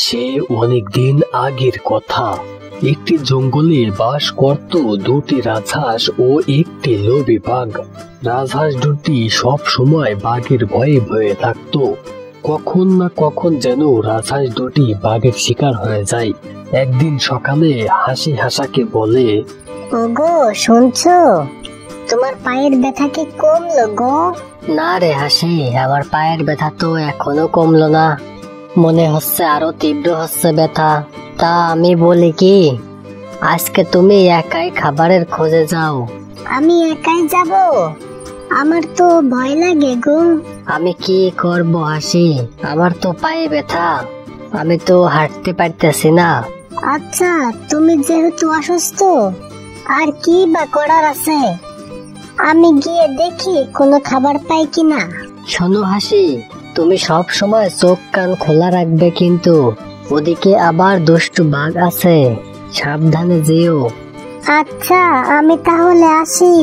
সে অনেক দিন আগের কথা। একটি জঙ্গলে বাস করত দুটি রাজহাঁস ও একটি লোভী বাঘ। রাজহাঁস দুটি সব সময় বাঘের ভয়ে ভয়ে থাকত। কখন না কখন যেন রাজহাঁস দুটি বাঘের শিকার হয়ে যায়। একদিন সকালে হাসি হাসাকে বলে, ওগো শুনছো, তোমার পায়ের ব্যথা কি কমলো গো? না রে হাসি, আমার পায়ের ব্যথা তো এখনো কমলো না, মনে হচ্ছে আরো তীব্র হচ্ছে ব্যথা। তা আমি বলি কি, আজকে তুমি একাই খাবারের খোঁজে যাও। আমি একাই যাব? আমার তো ভয় লাগে গো। আমি কি করব হাসি, আমার তো পায়ে ব্যথা, আমি তো হাঁটতে পারতেছি না। আচ্ছা, তুমি যেহেতু অসুস্থ, আর কি বা করার আছে, আমি গিয়ে দেখি কোনো খাবার পাই কিনা। শোনো হাসি, তুমি সব সময় চোখ কান খোলা রাখবে, কিন্তু ওদিকে আবার দুষ্টু বাঘ আছে, সাবধানে যেও। আচ্ছা, আমি তাহলে আসি।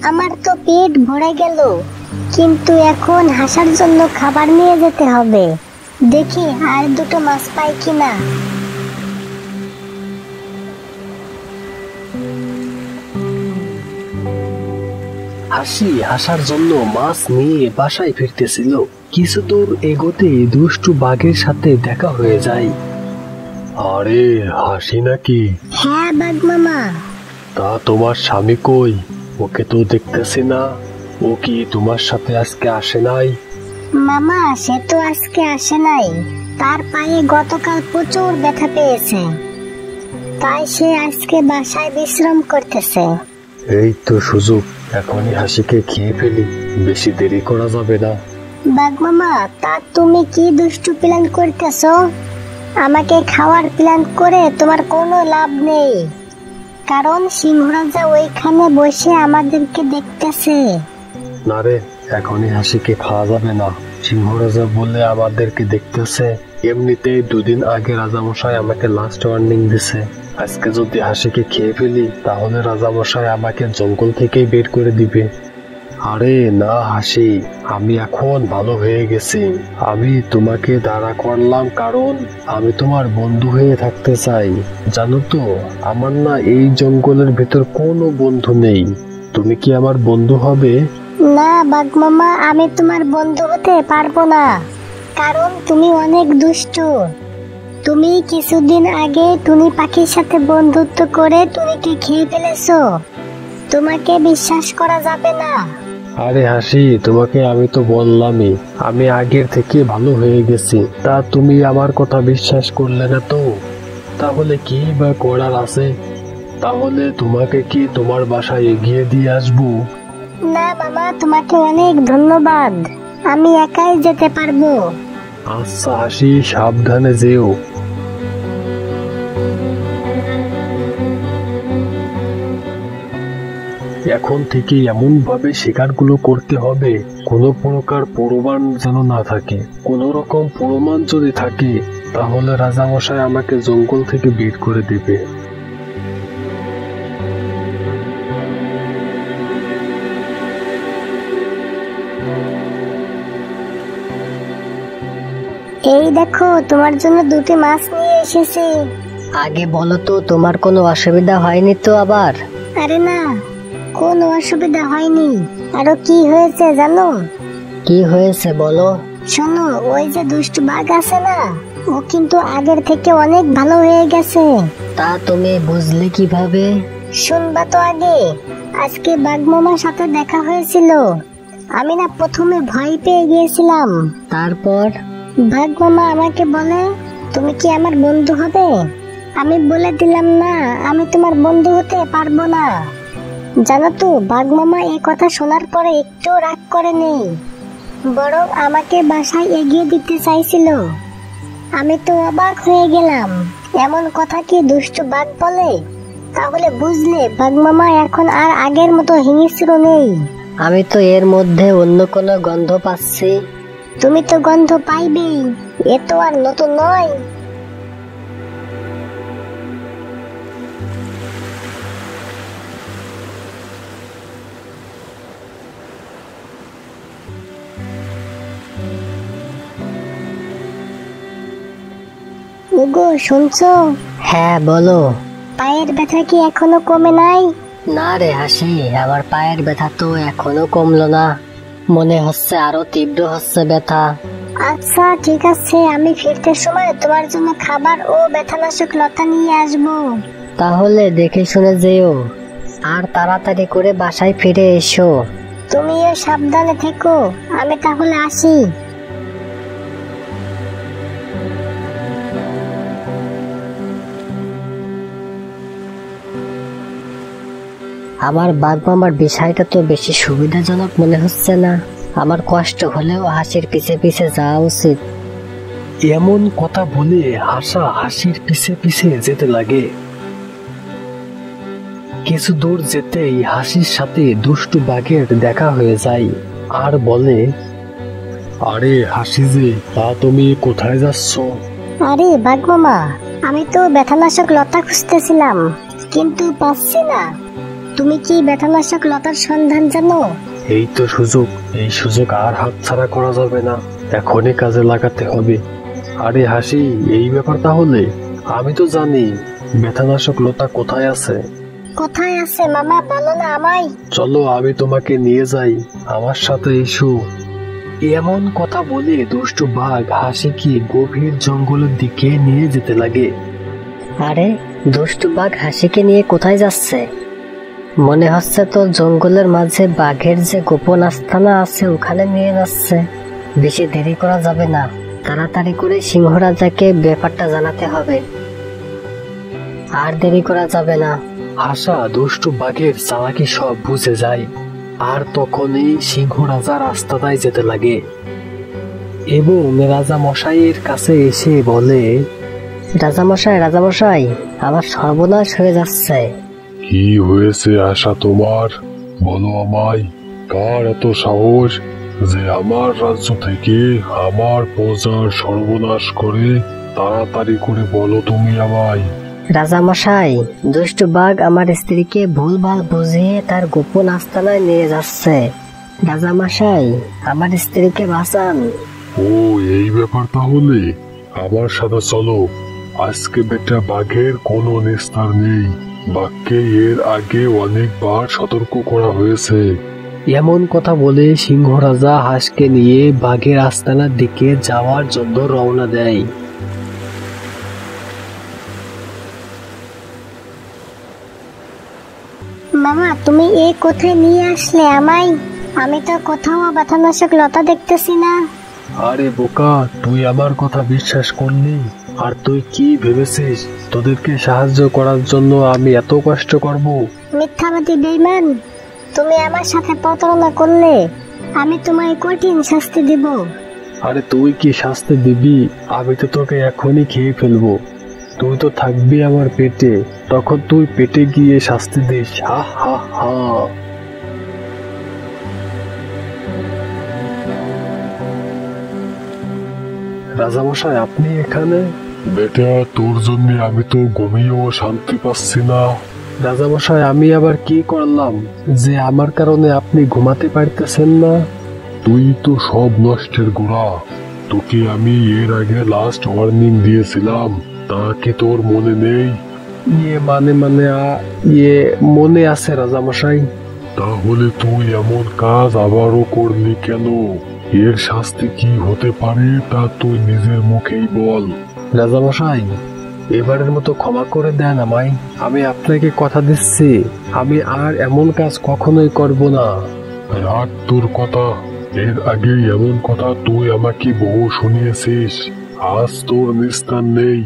আমার তো পেট ভরে গেল, কিন্তু এখন হাসার জন্য খাবার নিয়ে যেতে হবে। দেখি আর দুটো মাছ পাই কিনা। হাসি হাসার জন্য মাছ নিয়ে বাসায় ফিরতেছিল। কিছু দূর এগোতে দুষ্টু বাঘের সাথে দেখা হয়ে যায়। আরে হাসি নাকি? হ্যাঁ বাঘ মামা। তা তোমার স্বামী কই? ওকে তো দেখতেছি না। ও কি তোমার সাথে আজকে আসে নাই? মামা, সে তো আজকে আসে নাই। তার পায়ে গতকাল প্রচুর ব্যথা পেয়েছে, তাই সে আজকে বাসায় বিশ্রাম করতেছে। এই তো সুযোগ, এখনই হাসিকে খেয়ে ফেলি, বেশি দেরি করা যাবে না। বাঘ মামা, তা তুমি কি দুষ্টু প্ল্যান করতেছো? আমাকে খাওয়ার প্ল্যান করে তোমার কোনো লাভ নেই, কারণ সিংহরাজা ওইখানে বসে আমাদেরকে দেখতেছে। না রে, এখনই হাসিকে খাওয়া যাবে না। সিংহরাজা বলে আমাদেরকে দেখতেছে। এমনিতেই দুদিন আগে রাজামশাই আমাকে লাস্ট ওয়ার্নিং দিছে। আজকে যদি হাসিকে খেয়ে ফেলি, তাহলে রাজামশাই আমাকে জঙ্গল থেকেই বের করে দিবে। আরে না হাসি, আমি এখন ভালো হয়ে গেছি। আমি তোমাকে দাঁড়া করলাম কারণ আমি তোমার বন্ধু হয়ে থাকতে চাই। জানো তো, আমার না এই জঙ্গলের ভেতর কোনো বন্ধু নেই। তুমি কি আমার বন্ধু হবে? না বাঘ মামা, আমি তোমার বন্ধু হতে পারবো না, কারণ তুমি অনেক দুষ্টু। তুমি কিছুদিন আগে টুনি পাখির সাথে বন্ধুত্ব করে টুনিকে খেয়ে ফেলেছো। তোমাকে বিশ্বাস করা যাবে না। আরে হাসি, তোমাকে আমি তো বললামই আমি আগের থেকে ভালো হয়ে গেছি। তা তুমি আমার কথা বিশ্বাস করলে না তো? তাহলে কি বা করার আছে? তাহলে তোমাকে কি তোমার বাসায় এগিয়ে দিয়ে আসবো? না মামা, তোমাকে অনেক ধন্যবাদ, আমি একাই যেতে পারবো। আচ্ছা হাসি, সাবধানে যেও। এখন থেকে এমন ভাবে শিকারগুলো করতে হবে, কোনো প্রকার প্রমাণ যেন না থাকে। কোন রকম প্রমাণ যদি থাকে, তাহলে রাজামশাই আমাকে জঙ্গল থেকে বের করে দেবে। এই দেখো, তোমার জন্য দুটি মাছ নিয়ে এসেছি। আগে বলো তো, তোমার কোনো অসুবিধা হয়নি তো আবার? আরে না, কোনো অসুবিধা হয়নি। আরো কি হয়েছে জানো? কি হয়েছে বলো। শোনো, ওই যে দুষ্টু বাঘ আছে না, ও কিন্তু আগের থেকে অনেক ভালো হয়ে গেছে। তা তুমি বুঝলে কিভাবে? শুনবা তো আগে। আজকে বাঘ মামার সাথে দেখা হয়েছিল। আমি না প্রথমে ভয় পেয়ে গিয়েছিলাম। তারপর? বাঘ মামা আমাকে বলে, তুমি কি আমার বন্ধু হবে? আমি বলে দিলাম না, আমি তোমার বন্ধু হতে পারবো না। জানো তো, বাঘ মামা এই কথা শোনার পরে একটু রাগ করে নেই, বরং আমাকে বাসায় এগিয়ে দিতে চাইছিল। আমি তো অবাক হয়ে গেলাম, এমন কথা কি দুষ্টু বাঘ বলে? তাহলে বুঝলে বাঘ মামা এখন আর আগের মতো হিংস্র নেই। আমি তো এর মধ্যে অন্য কোনো গন্ধ পাচ্ছি। তুমি তো গন্ধ পাইবেই, এ তো আর নতুন নয়। ওগো শুনছো? হ্যাঁ বলো। পায়ের ব্যথা কি এখনো কমে নাই? না রে হাসি, আমার পায়ের ব্যথা তো এখনো কমলো না, মনে হচ্ছে আরো তীব্র হচ্ছে ব্যথা। আচ্ছা ঠিক আছে, আমি ফিরতে সময় তোমার জন্য খাবার ও ব্যথানাশক লতা নিয়ে আসবো। তাহলে দেখে শুনে যেও, আর তাড়াতাড়ি করে বাসায় ফিরে এসো। তুমিও সাবধানে থেকো, আমি তাহলে আসি। আমার বাঘ মামার বিষয়টা তো বেশি সুবিধাজনক মনে হচ্ছে না, আমার কষ্ট হলেও হাসির পিছে পিছে যাওয়া উচিত। এমন কথা বলে হাসা হাসির পিছে পিছে যেতে লাগে। কিছু দূর যেতেই হাসির সাথে দুষ্টু বাঘের দেখা হয়ে যায়, আর বলে, আরে হাসি যে, তা তুমি কোথায় যাচ্ছ? আরে বাঘ মামা, আমি তো ব্যথানাশক লতা খুঁজতেছিলাম, কিন্তু পাচ্ছি না। তুমি কি ব্যথানাশক লতার সন্ধান জানো? এই তো সুযোগ, এই সুযোগ আর হাতছাড়া করা যাবে না, এখনই কাজে লাগাতে হবে। আরে হাসি, এই ব্যাপার তাহলে? আমি তো জানি ব্যথানাশক লতা কোথায় আছে। কোথায় আছে মামা, বলো না আমায়। চলো আমি তোমাকে নিয়ে যাই, আমার সাথে এসো। এমন কথা বলে দুষ্টু বাঘ হাসিকে গভীর জঙ্গলের দিকে নিয়ে যেতে লাগে। আরে দুষ্টু বাঘ হাসিকে নিয়ে কোথায় যাচ্ছে? মনে হচ্ছে তো জঙ্গলের মাঝে বাঘের যে গোপন আস্তানা আছে ওখানে নিয়ে যাচ্ছে। বেশি দেরি করা যাবে না, তাড়াতাড়ি করে সিংহ রাজাকে ব্যাপারটা জানাতে হবে, আর দেরি করা যাবে না। হাসা দুষ্টু বাঘের চালাকি সব বুঝে যায়, আর তখনই সিংহ রাজা রাস্তাটায় যেতে লাগে এবং রাজা মশাইয়ের কাছে এসে বলে, রাজামশাই, রাজামশাই, আমার সর্বনাশ হয়ে যাচ্ছে। কি হয়েছে আশা তোমার? বলো আমায়, কার এত সাহস যে আমার রাজ্য থেকে আমার প্রজার সর্বনাশ করে? তাড়াতাড়ি করে বলো তুমি আমায়। রাজামশাই, দুষ্টু বাঘ আমার স্ত্রীকে ভুলভাল বুঝিয়ে তার গোপন আস্তানায় নিয়ে যাচ্ছে। রাজামশাই, আমার স্ত্রীকে বাঁচান। ও এই ব্যাপার তাহলে, আমার সাথে চলো। আজকে বেটা বাঘের কোনো নিস্তার নেই, বাঘকে এর আগে অনেকবার সতর্ক করা হয়েছে। এমন কথা বলে সিংহ রাজা হাঁসকে নিয়ে বাঘের আস্তানার দিকে যাওয়ার জন্য রওনা দেয়। মামা, তুমি এই কোথায় নিয়ে আসলে আমায়? আমি তো কোথাও ব্যথানাশক লতা দেখতেছি না। আরে বোকা, তুই আমার কথা বিশ্বাস করলি? আর তুই কি ভেবেছিস তোদেরকে সাহায্য করার জন্য আমি এত কষ্ট করব? মিথ্যাবাদী বেঈমান, তুমি আমার সাথে প্রতারণা করলে আমি তোমায় কঠিন শাস্তি দিব। আরে তুই কি শাস্তি দিবি? আমি তো তোকে এখনই খেয়ে ফেলবো। তুই তো থাকবি আমার পেটে, তখন তুই পেটে গিয়ে শাস্তি দিস। হা হা হা। রাজামশাই, আপনি এখানে? বেটা, তোর জন্য আমি তো ঘুমিয়েও শান্তি পাচ্ছি না। রাজামশাই, আমি আবার কি করলাম যে আমার কারণে আপনি ঘুমাতে পারতেছেন না? তুই তো সব নষ্টের গোড়া। তোকে আমি এর আগে লাস্ট ওয়ার্নিং দিয়েছিলাম, তা কি তোর মনে নেই? মনে আছে রাজামশাই। তাহলে তুই এমন কাজ আবারও করলি কেন? এর শাস্তি কি হতে পারে তা তুই নিজের মুখেই বল। রাজামশাই, এবারের মতো ক্ষমা করে দেন আমায়। আমি আপনাকে কথা দিচ্ছি, আমি আর এমন কাজ কখনোই করব না। রাখ তোর কথা, এর আগে এমন কথা তুই আমাকে বহু শুনিয়েছিস। আজ তোর নিস্তার নেই,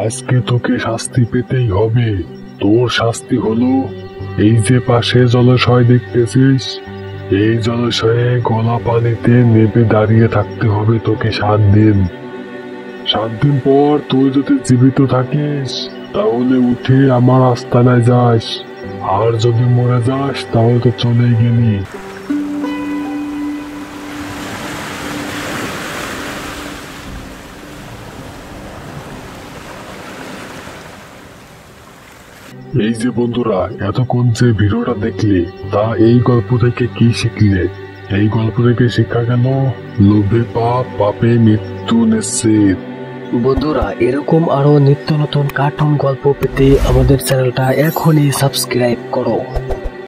আজকে তোকে শাস্তি পেতেই হবে। তোর শাস্তি হলো, এই যে পাশে জলাশয় দেখতেছিস, এই জলাশয়ে গলা পানিতে নেমে দাঁড়িয়ে থাকতে হবে তোকে 7 দিন। 7 দিন পর তুই যদি জীবিত থাকিস তাহলে উঠে আমার আস্তানায় যাস, আর যদি মরে যাস তাহলে তো চলেই গেলি। এই যে বন্ধুরা, এতক্ষণ যে ভিডিওটা দেখলে তা এই গল্প থেকে কি শিখলে? এই গল্প থেকে শিক্ষা গেল, লোভে পাপ, পাপে মৃত্যু নিশ্চিত। বন্ধুরা, এরকম আরো নিত্য নতুন কার্টুন গল্প পেতে আমাদের চ্যানেলটা এখনই সাবস্ক্রাইব করো।